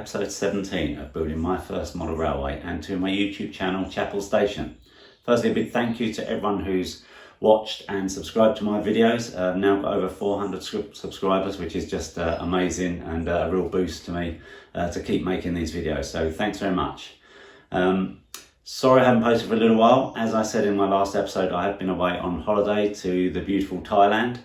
episode 17 of building my first model railway and to my YouTube channel Chapel Station. Firstly, a big thank you to everyone who's watched and subscribed to my videos. I've now got over 400 subscribers, which is just amazing and a real boost to me to keep making these videos. So thanks very much. Sorry I haven't posted for a little while. As I said in my last episode, I have been away on holiday to the beautiful Thailand.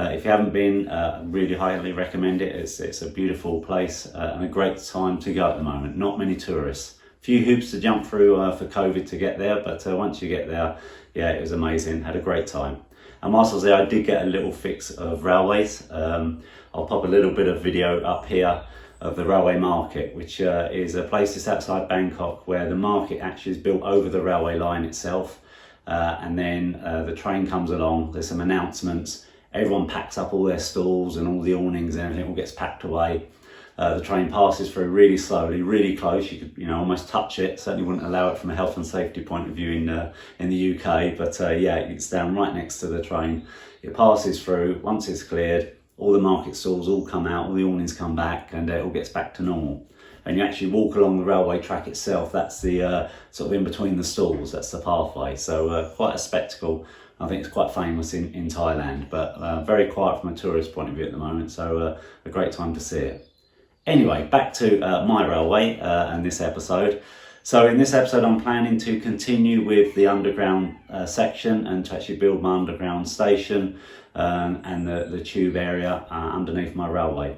If you haven't been, I really highly recommend it. It's a beautiful place and a great time to go at the moment. Not many tourists. A few hoops to jump through for COVID to get there, but once you get there, yeah, it was amazing. Had a great time. And whilst I was there, I did get a little fix of railways. I'll pop a little bit of video up here of the railway market, which is a place just outside Bangkok where the market actually is built over the railway line itself. And then the train comes along, there's some announcements, everyone packs up all their stalls and all the awnings and everything all gets packed away. The train passes through really slowly, really close. You could, almost touch it. Certainly wouldn't allow it from a health and safety point of view in the UK, but yeah, it's down right next to the train. It passes through. Once it's cleared, all the market stalls all come out, all the awnings come back, and it all gets back to normal. And you actually walk along the railway track itself. That's the sort of in between the stalls. That's the pathway. So quite a spectacle. I think it's quite famous in Thailand, but very quiet from a tourist point of view at the moment. So a great time to see it. Anyway, back to my railway and this episode. So in this episode, I'm planning to continue with the underground section and to actually build my underground station and the tube area underneath my railway.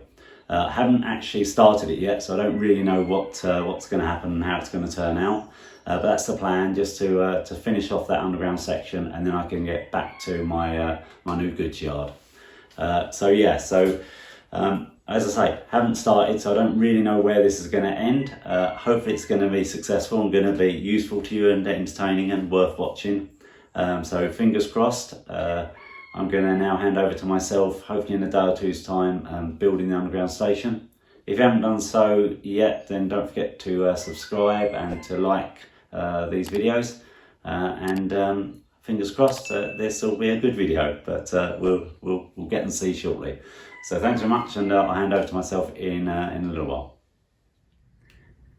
I haven't actually started it yet, so I don't really know what's going to happen and how it's going to turn out. But that's the plan, just to finish off that underground section, and then I can get back to my new goods yard. As I say, haven't started, so I don't really know where this is going to end. Hopefully it's going to be successful and going to be useful to you and entertaining and worth watching. So fingers crossed. I'm going to now hand over to myself, hopefully in a day or two's time, building the underground station. If you haven't done so yet, then don't forget to subscribe and to like these videos. Fingers crossed, this will be a good video, but we'll get and see shortly. So thanks very much, and I'll hand over to myself in a little while.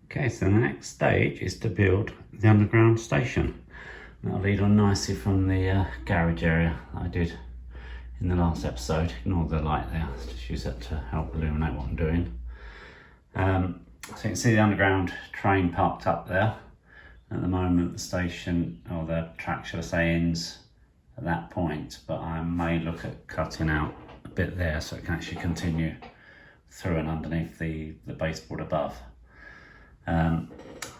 Okay, so the next stage is to build the underground station. That'll lead on nicely from the garage area that I did in the last episode. Ignore the light there, just use that to help illuminate what I'm doing. So you can see the underground train parked up there. At the moment the station, or the track should I say, ends at that point, but I may look at cutting out a bit there so it can actually continue through and underneath the baseboard above.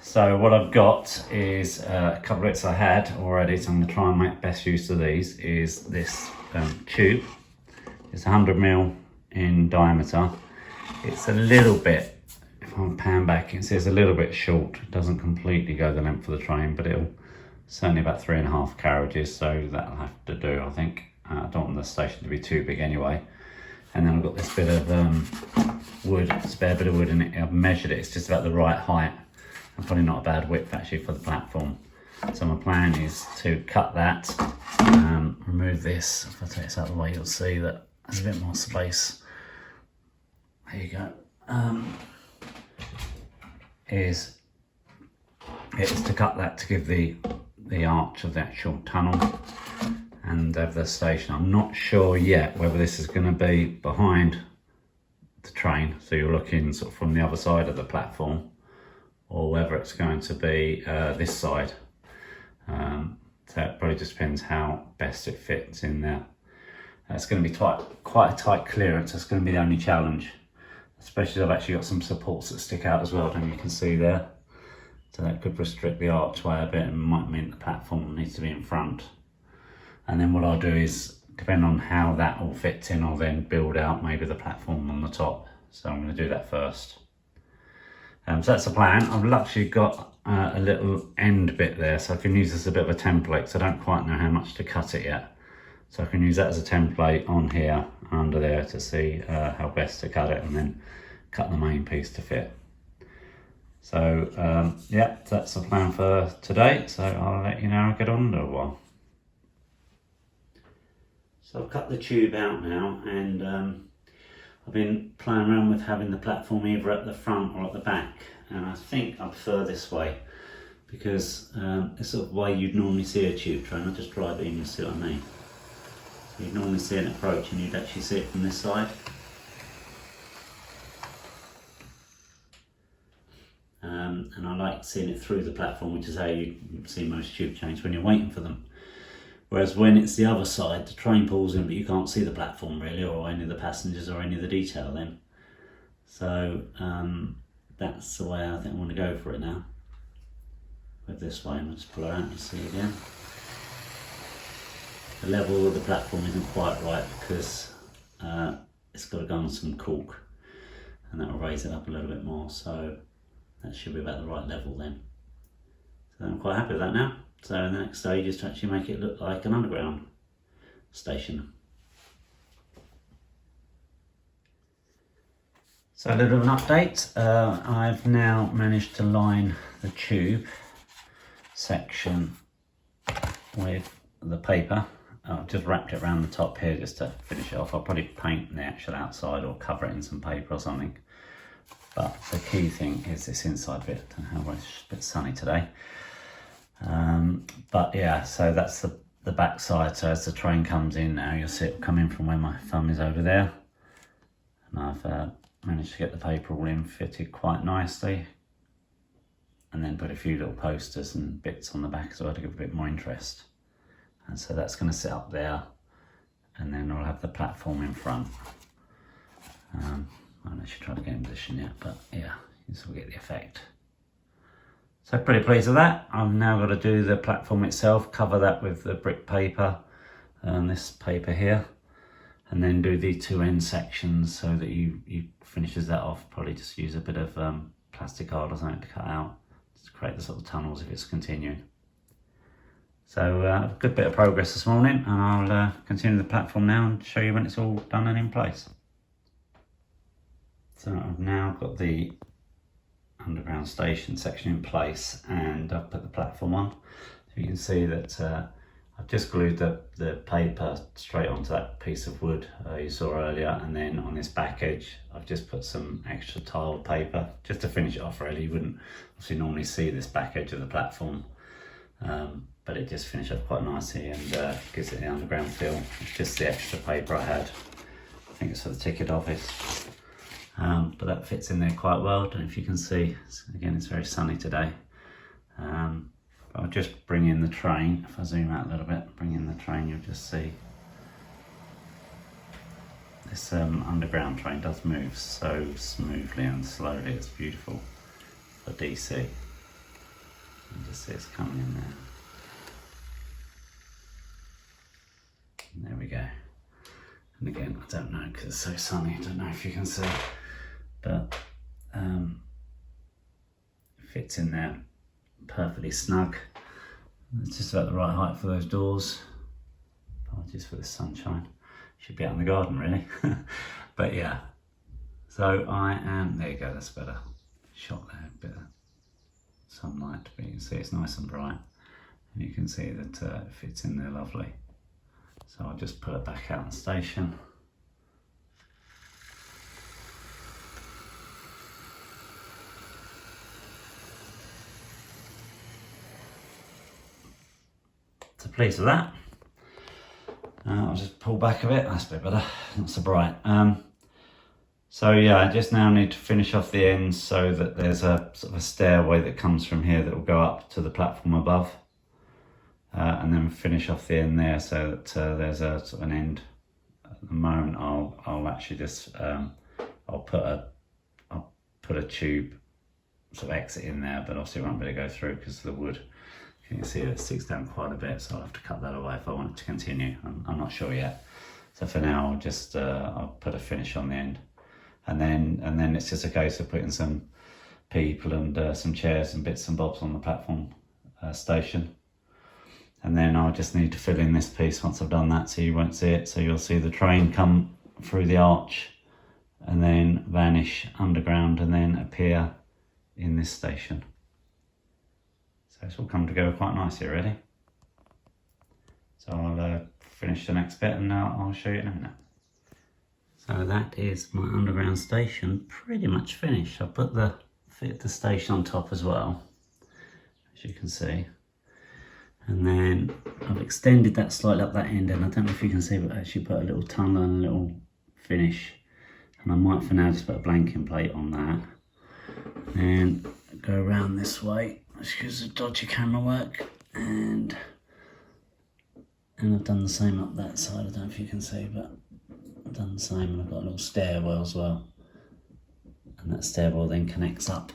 So what I've got is a couple of bits I had already, so I'm going to try and make best use of these. Is this tube. It's 100mm in diameter. It's a little bit, if I pan back, it says a little bit short. It doesn't completely go the length of the train, but it'll certainly about 3.5 carriages, so that'll have to do, I think. I don't want the station to be too big anyway. And then I've got this bit of wood, spare bit of wood in it. I've measured it, it's just about the right height. And probably not a bad width actually for the platform. So my plan is to cut that, remove this. If I take this out of the way, you'll see that there's a bit more space. There you go. Is to cut that to give the arch of the actual tunnel and of the station. I'm not sure yet whether this is going to be behind the train, so you're looking sort of from the other side of the platform, or whether it's going to be this side. So it probably just depends how best it fits in there. It's going to be quite a tight clearance. That's going to be the only challenge, especially as I've actually got some supports that stick out as well, and you can see there. So that could restrict the archway a bit and might mean the platform needs to be in front. And then what I'll do is, depending on how that all fits in, I'll then build out maybe the platform on the top. So I'm going to do that first. So that's the plan. I've actually got a little end bit there, so I can use this as a bit of a template. So I don't quite know how much to cut it yet. So I can use that as a template on here, under there, to see how best to cut it, and then cut the main piece to fit. So yeah, that's the plan for today. So I'll let you know how I get on in a while. So I've cut the tube out now, and I've been playing around with having the platform either at the front or at the back, and I think I prefer this way because it's sort of the way you'd normally see a tube train. I'll just drive it in, you'll see what I mean. So you'd normally see an approach and you'd actually see it from this side. And I like seeing it through the platform, which is how you see most tube trains when you're waiting for them. Whereas when it's the other side, the train pulls in but you can't see the platform really, or any of the passengers or any of the detail then. So that's the way I think I want to go for it now. With this way, and I'll just pull it out and see again. The level of the platform isn't quite right because it's got to go on some cork, and that will raise it up a little bit more, so that should be about the right level then. So I'm quite happy with that now. So the next stage is to actually make it look like an underground station. So a little bit of an update. I've now managed to line the tube section with the paper. I've just wrapped it around the top here just to finish it off. I'll probably paint the actual outside or cover it in some paper or something. But the key thing is this inside bit. I don't know, it's a bit sunny today. But yeah, so that's the back side. So as the train comes in now, you'll see it come in from where my thumb is over there. And I've managed to get the paper all in, fitted quite nicely. And then put a few little posters and bits on the back as well to give a bit more interest. And so that's going to sit up there. And then I'll have the platform in front. I haven't actually tried to get in position yet, but yeah, you still get the effect. So pretty pleased with that. I've now got to do the platform itself, cover that with the brick paper and this paper here, and then do the two end sections so that you finishes that off. Probably just use a bit of plastic card or something to cut out to create the sort of tunnels if it's continuing. So a good bit of progress this morning, and I'll continue the platform now and show you when it's all done and in place. So I've now got the underground station section in place, and I've put the platform on. So you can see that I've just glued the paper straight onto that piece of wood you saw earlier, and then on this back edge I've just put some extra tiled paper just to finish it off really. You wouldn't obviously normally see this back edge of the platform, but it just finished up quite nicely and gives it the underground feel. It's just the extra paper I had. I think it's for the ticket office. But that fits in there quite well. I don't know if you can see, again it's very sunny today. I'll just bring in the train. If I zoom out a little bit, bring in the train, you'll just see this underground train does move so smoothly and slowly. It's beautiful for DC. You can just see it's coming in there. And there we go. And again, I don't know because it's so sunny, I don't know if you can see, but it fits in there perfectly snug. It's just about the right height for those doors. Apologies for the sunshine. Should be out in the garden really. But yeah, so I am, there you go, that's better shot there, a bit of sunlight, but you can see it's nice and bright. And you can see that it fits in there lovely. So I'll just put it back out on the station. So pleased with that. I'll just pull back a bit, that's a bit better, not so bright. So yeah, I just now need to finish off the ends so that there's a sort of a stairway that comes from here that will go up to the platform above. And then finish off the end there so that there's a sort of an end. At the moment I'll actually just I'll put a tube sort of exit in there, but obviously it won't really go through because of the wood. You can see it sticks down quite a bit, so I'll have to cut that away if I want it to continue. I'm not sure yet. So for now I'll just I'll put a finish on the end, and then it's just a case of putting some people and some chairs and bits and bobs on the platform station. And then I'll just need to fill in this piece once I've done that, so you won't see it. So you'll see the train come through the arch and then vanish underground and then appear in this station. So it's all come together quite nicely already. So I'll finish the next bit and I'll show you in a minute. So that is my underground station pretty much finished. I put the fit the station on top as well, as you can see. And then I've extended that slightly up that end, and I don't know if you can see, but I actually put a little tunnel and a little finish. And I might for now just put a blanking plate on that. And go around this way, excuse the dodgy camera work. And I've done the same up that side, I don't know if you can see, but I've done the same, and I've got a little stairwell as well. And that stairwell then connects up,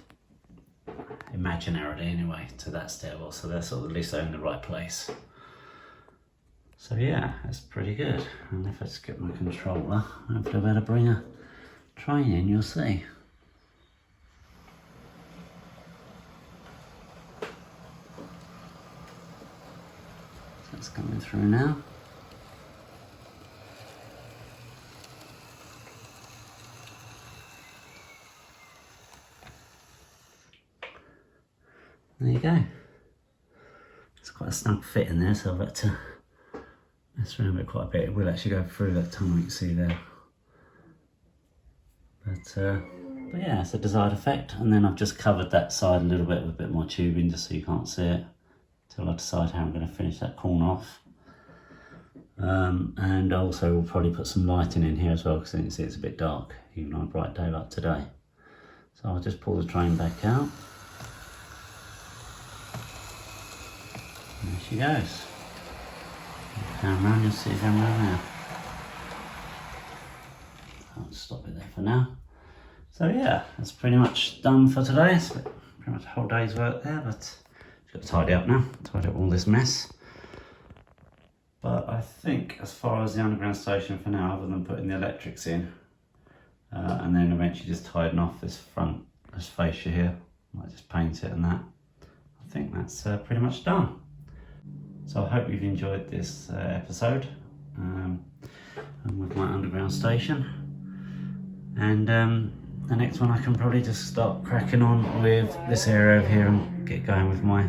imaginarily anyway, to that stairwell, so they're sort of at least they're in the right place. So yeah, that's pretty good. And if I just get my controller, hopefully I'll be able to bring a train in, you'll see. So it's coming through now. There you go. It's quite a snug fit in there, so I've had to mess around with it quite a bit. It will actually go through that tunnel you can see there. But yeah, it's a desired effect. And then I've just covered that side a little bit with a bit more tubing just so you can't see it, till I decide how I'm going to finish that corner off. And also we'll probably put some lighting in here as well, because you can see it's a bit dark, even on a bright day like today. So I'll just pull the train back out. There she goes. Down around, you'll see it going around now. I'll stop it there for now. So yeah, that's pretty much done for today. It's pretty much a whole day's work there, but I've got to tidy up now, tidy up all this mess. But I think as far as the underground station for now, other than putting the electrics in, and then eventually just tidying off this front, this fascia here, might just paint it and that, I think that's pretty much done. So I hope you've enjoyed this episode with my underground station. And the next one I can probably just start cracking on with this area over here and get going with my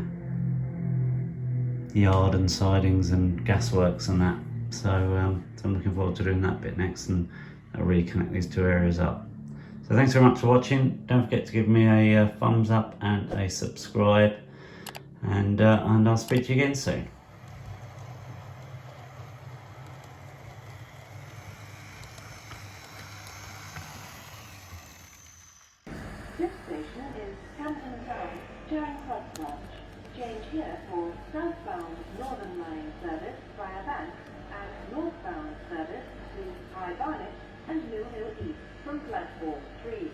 yard and sidings and gasworks and that. So I'm looking forward to doing that bit next, and I'll really connect these two areas up. So thanks very much for watching. Don't forget to give me a thumbs up and a subscribe, and I'll speak to you again soon. This station is Canton Town, Charing Cross Branch. Change here for southbound Northern Line service via Bank and northbound service to High Barnet and Mill Hill East from platform 3.